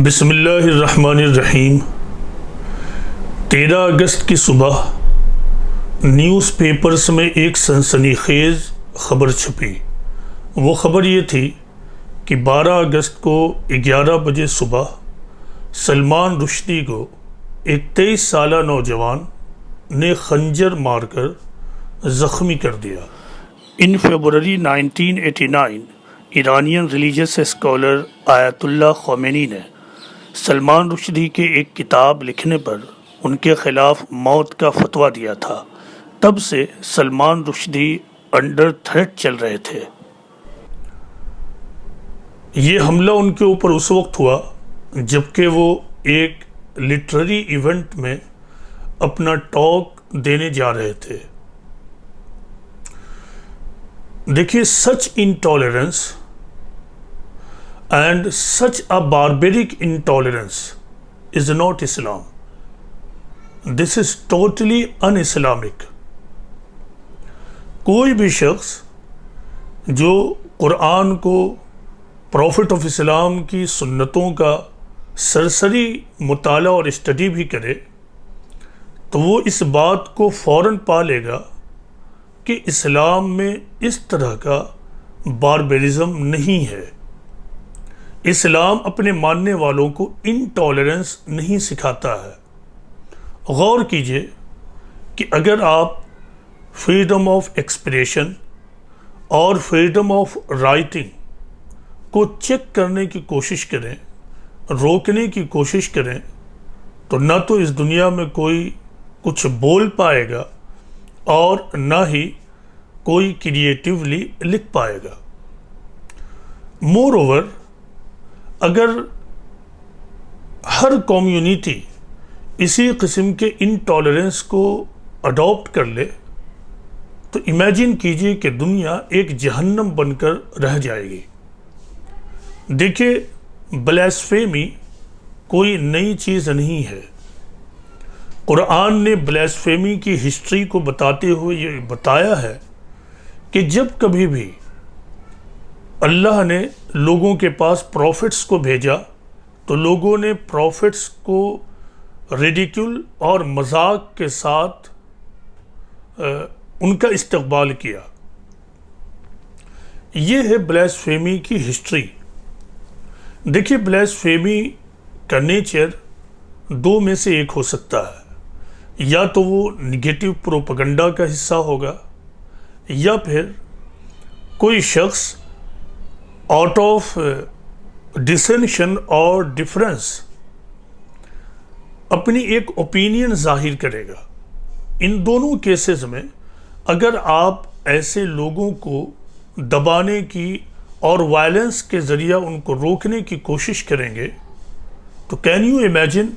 بسم اللہ الرحمن الرحیم۔ 13 اگست کی صبح نیوز پیپرز میں ایک سنسنی خیز خبر چھپی۔ وہ خبر یہ تھی کہ 12 اگست کو 11 بجے صبح سلمان رشدی کو ایک 23 سالہ نوجوان نے خنجر مار کر زخمی کر دیا۔ ان فیبروری 1989 ایرانین ریلیجس اسکالر آیت اللہ خمینی نے سلمان رشدی کے ایک کتاب لکھنے پر ان کے خلاف موت کا فتویٰ دیا تھا۔ تب سے سلمان رشدی انڈر تھریٹ چل رہے تھے۔ یہ حملہ ان کے اوپر اس وقت ہوا جبکہ وہ ایک لٹریری ایونٹ میں اپنا ٹاک دینے جا رہے تھے۔ دیکھیے، سچ intolerance and such a barbaric intolerance is not Islam. This is totally un-Islamic. کوئی بھی شخص جو قرآن کو، پروفٹ آف اسلام کی سنتوں کا سرسری مطالعہ اور اسٹڈی بھی کرے تو وہ اس بات کو فوراً پا لے گا کہ اسلام میں اس طرح کا باربرزم نہیں ہے۔ اسلام اپنے ماننے والوں کو انٹالرنس نہیں سکھاتا ہے۔ غور کیجئے کہ اگر آپ فریڈم آف ایکسپریشن اور فریڈم آف رائٹنگ کو چیک کرنے کی کوشش کریں، روکنے کی کوشش کریں، تو نہ تو اس دنیا میں کوئی کچھ بول پائے گا اور نہ ہی کوئی کریٹیولی لکھ پائے گا۔ مور اوور، اگر ہر کمیونٹی اسی قسم کے انٹالرنس کو اڈاپٹ کر لے تو امیجن کیجئے کہ دنیا ایک جہنم بن کر رہ جائے گی۔ دیکھیے، بلیسفیمی کوئی نئی چیز نہیں ہے۔ قرآن نے بلیسفیمی کی ہسٹری کو بتاتے ہوئے یہ بتایا ہے کہ جب کبھی بھی اللہ نے لوگوں کے پاس پروفٹس کو بھیجا تو لوگوں نے پروفٹس کو ریڈیکیول اور مذاق کے ساتھ ان کا استقبال کیا۔ یہ ہے بلیسفیمی کی ہسٹری۔ دیکھیے، بلیسفیمی کا نیچر دو میں سے ایک ہو سکتا ہے، یا تو وہ نگیٹو پروپیگنڈا کا حصہ ہوگا، یا پھر کوئی شخص آؤٹ آف ڈسینشن اور ڈفرینس اپنی ایک اوپینین ظاہر کرے گا۔ ان دونوں کیسز میں اگر آپ ایسے لوگوں کو دبانے کی اور وائلنس کے ذریعہ ان کو روکنے کی کوشش کریں گے تو کین یو امیجن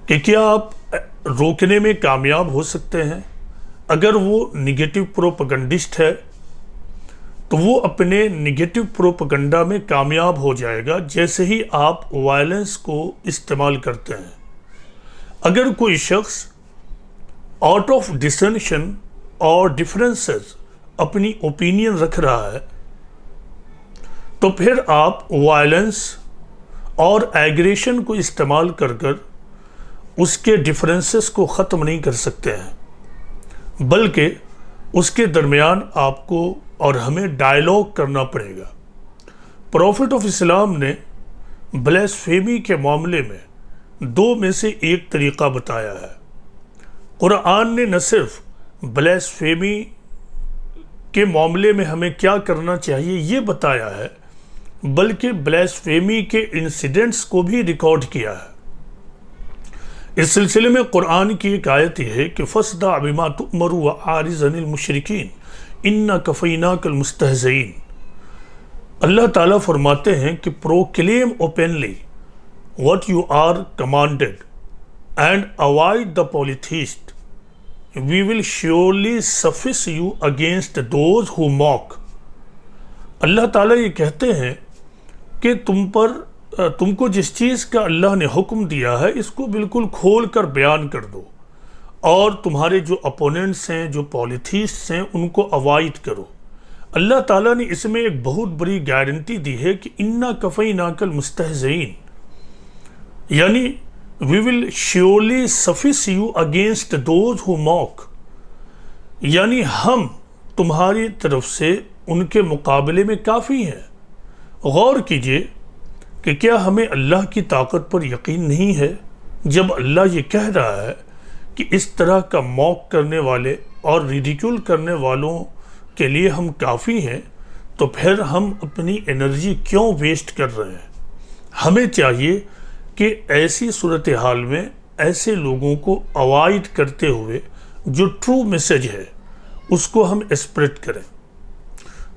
کہ کیا آپ روکنے میں کامیاب ہو سکتے ہیں؟ اگر وہ نگیٹو پروپیگنڈسٹ ہے تو وہ اپنے نگیٹو پروپیگنڈا میں کامیاب ہو جائے گا جیسے ہی آپ وائلنس کو استعمال کرتے ہیں۔ اگر کوئی شخص آؤٹ آف ڈسینشن اور ڈفرینسز اپنی اوپینین رکھ رہا ہے تو پھر آپ وائلنس اور ایگریشن کو استعمال کر کر اس کے ڈفرینسز کو ختم نہیں کر سکتے ہیں، بلکہ اس کے درمیان آپ کو اور ہمیں ڈائیلاگ کرنا پڑے گا۔ پروفٹ آف اسلام نے بلیسفیمی کے معاملے میں دو میں سے ایک طریقہ بتایا ہے۔ قرآن نے نہ صرف بلیسفیمی کے معاملے میں ہمیں کیا کرنا چاہیے یہ بتایا ہے، بلکہ بلیسفیمی کے انسیڈنٹس کو بھی ریکارڈ کیا ہے۔ اس سلسلے میں قرآن کی ایک آیت یہ ہے کہ فَاصْدَعْ بِمَا تُؤْمَرُ وَأَعْرِضْ عَنِ الْمُشْرِكِينَ اِنَّا كَفَيْنَاكَ الْمُسْتَهْزِئِينَ۔ اللہ تعالیٰ فرماتے ہیں کہ proclaim openly what you are commanded and avoid the polytheist. We will surely suffice you against those who mock. اللہ تعالیٰ یہ کہتے ہیں کہ تم کو جس چیز کا اللہ نے حکم دیا ہے اس کو بالکل کھول کر بیان کر دو، اور تمہارے جو اپوننٹس ہیں، جو پولیتھیسٹس ہیں، ان کو اوائڈ کرو۔ اللہ تعالیٰ نے اس میں ایک بہت بڑی گارنٹی دی ہے کہ اِنَّا كَفَيْنَاكَ الْمُسْتَهْزِئِينَ، یعنی we will surely suffice you against those who mock، یعنی ہم تمہاری طرف سے ان کے مقابلے میں کافی ہیں۔ غور کیجئے کہ کیا ہمیں اللہ کی طاقت پر یقین نہیں ہے جب اللہ یہ کہہ رہا ہے کہ اس طرح کا موک کرنے والے اور ریڈیکیول کرنے والوں کے لیے ہم کافی ہیں، تو پھر ہم اپنی انرجی کیوں ویسٹ کر رہے ہیں؟ ہمیں چاہیے کہ ایسی صورتحال میں ایسے لوگوں کو اوائڈ کرتے ہوئے جو ٹرو میسج ہے اس کو ہم اسپریڈ کریں۔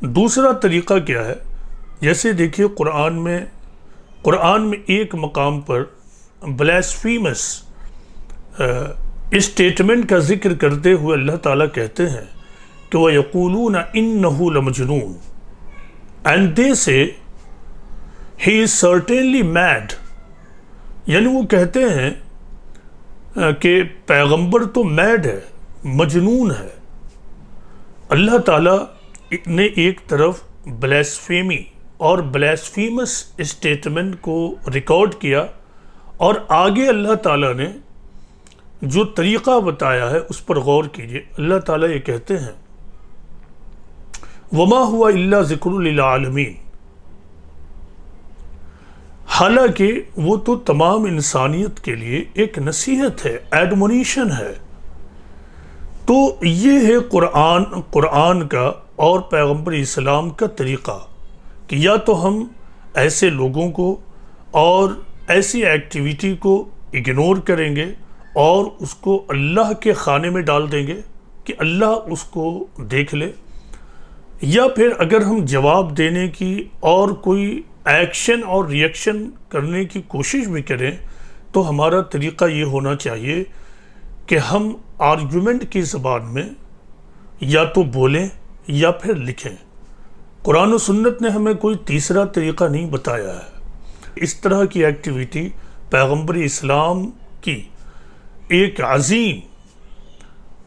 دوسرا طریقہ کیا ہے؟ جیسے دیکھیے قرآن میں ایک مقام پر بلیسفیمس اسٹیٹمنٹ کا ذکر کرتے ہوئے اللہ تعالیٰ کہتے ہیں کہ وَيَقُولُونَ إِنَّهُ لَمَجْنُونَ and they say he is certainly mad، یعنی وہ کہتے ہیں کہ پیغمبر تو میڈ ہے، مجنون ہے۔ اللہ تعالیٰ نے ایک طرف بلیسفیمی اور بلیسفیمس اسٹیٹمنٹ کو ریکارڈ کیا، اور آگے اللہ تعالیٰ نے جو طریقہ بتایا ہے اس پر غور کیجئے۔ اللہ تعالیٰ یہ کہتے ہیں وَمَا هُوَ إِلَّا ذِكْرٌ لِلْعَالَمِينَ، حالانکہ وہ تو تمام انسانیت کے لیے ایک نصیحت ہے، ایڈمونیشن ہے۔ تو یہ ہے قرآن کا اور پیغمبر اسلام کا طریقہ کہ یا تو ہم ایسے لوگوں کو اور ایسی ایکٹیویٹی کو اگنور کریں گے اور اس کو اللہ کے خانے میں ڈال دیں گے کہ اللہ اس کو دیکھ لے، یا پھر اگر ہم جواب دینے کی اور کوئی ایکشن اور ریئیکشن کرنے کی کوشش بھی کریں تو ہمارا طریقہ یہ ہونا چاہیے کہ ہم آرگومنٹ کی زبان میں یا تو بولیں یا پھر لکھیں۔ قرآن و سنت نے ہمیں کوئی تیسرا طریقہ نہیں بتایا ہے۔ اس طرح کی ایکٹیویٹی پیغمبر اسلام کی ایک عظیم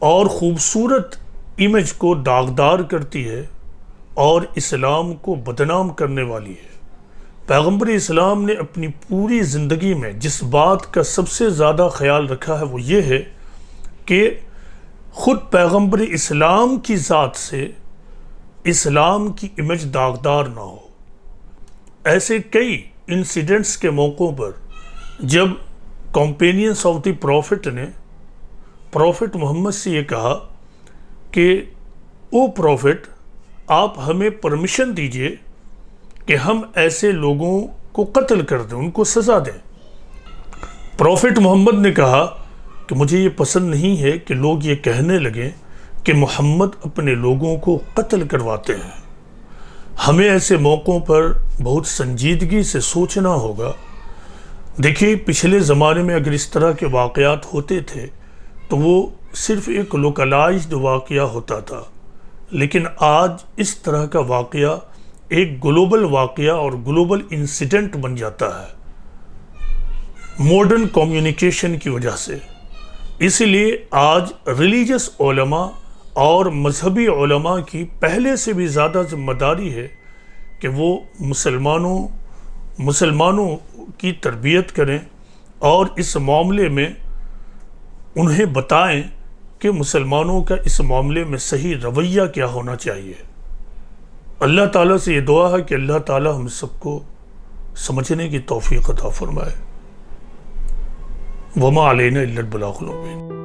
اور خوبصورت امیج کو داغدار کرتی ہے اور اسلام کو بدنام کرنے والی ہے۔ پیغمبر اسلام نے اپنی پوری زندگی میں جس بات کا سب سے زیادہ خیال رکھا ہے وہ یہ ہے کہ خود پیغمبر اسلام کی ذات سے اسلام کی امیج داغدار نہ ہو۔ ایسے کئی انسیڈنٹس کے موقعوں پر جب کمپینینس آف دی پروفٹ نے پروفٹ محمد سے یہ کہا کہ او پروفٹ، آپ ہمیں پرمیشن دیجئے کہ ہم ایسے لوگوں کو قتل کر دیں، ان کو سزا دیں۔ پروفٹ محمد نے کہا کہ مجھے یہ پسند نہیں ہے کہ لوگ یہ کہنے لگیں کہ محمد اپنے لوگوں کو قتل کرواتے ہیں۔ ہمیں ایسے موقعوں پر بہت سنجیدگی سے سوچنا ہوگا۔ دیکھیے پچھلے زمانے میں اگر اس طرح کے واقعات ہوتے تھے تو وہ صرف ایک لوکلائزڈ واقعہ ہوتا تھا، لیکن آج اس طرح کا واقعہ ایک گلوبل واقعہ اور گلوبل انسیڈنٹ بن جاتا ہے ماڈرن کمیونیکیشن کی وجہ سے۔ اسی لیے آج ریلیجس علماء اور مذہبی علماء کی پہلے سے بھی زیادہ ذمہ داری ہے کہ وہ مسلمانوں کی تربیت کریں اور اس معاملے میں انہیں بتائیں کہ مسلمانوں کا اس معاملے میں صحیح رویہ کیا ہونا چاہیے۔ اللہ تعالیٰ سے یہ دعا ہے کہ اللہ تعالیٰ ہم سب کو سمجھنے کی توفیق عطا فرمائے۔ وما علینا الا البلاغ المبین۔